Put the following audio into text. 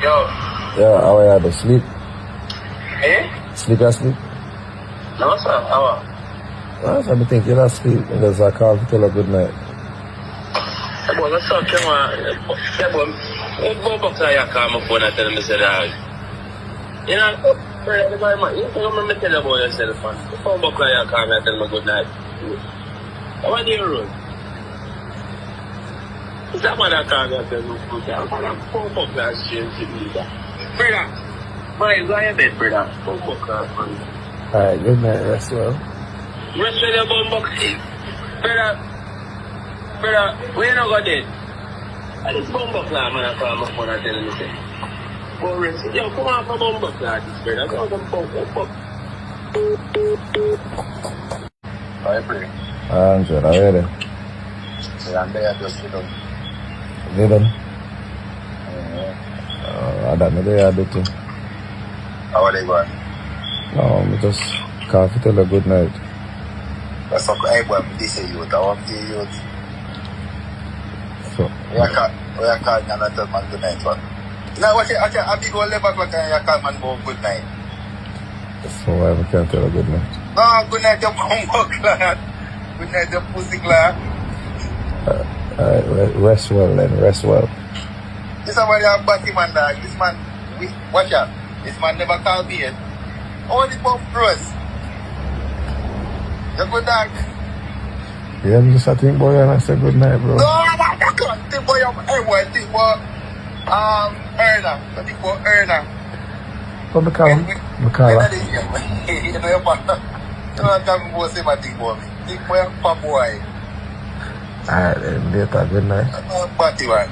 Yo. Yeah, how are you? Sleep? Eh? Sleep asleep? No, sir. How are? Well, I think you're asleep because I called to tell her good night. Yeah, boy, what's up? Come on. Yeah, boy. Go back to your car, my phone, and tell me, say that. You know, you remember tell about yourself, man. Go back to your car and tell me good night. How are you, road? Is that what I can't tell you? I'm going to go back to that shit. Brother. Boy, go ahead, brother. Go back to that. Alright, good night, rest well. Rest with your bum box. Brother, we ain't not got dead. I just bum box now, man. I call my phone and tell me, say. Go rest. Yo, come on for bum box like this, brother. Go bum box. Hi, Bree. I'm good, how are you? Yeah, I'm there just sit down. You done? Yeah. I don't know the other too. How are they going? No, I just call to tell her good night. That's okay, boy. This is youth. I want to youth. So, We are calling and I tell man good night, man. Now, what I big old level clock and you call man go good night. so I can't tell her good night. No, good night, you bumbo clad. Good night, you pussy clad. Alright, rest well then, rest well. This is what you have batty man, dog. This man, watch out. This man never called me yet. All the bump bros. You good, dog? Yeah, I'm just I think boy and I say good night, bro. No, I can't think boy, everyone think about, earner. I think about earner. What call him? You know, you're not talking about same thing about me. Think about your boy. Alright then, later, good night. Batty man.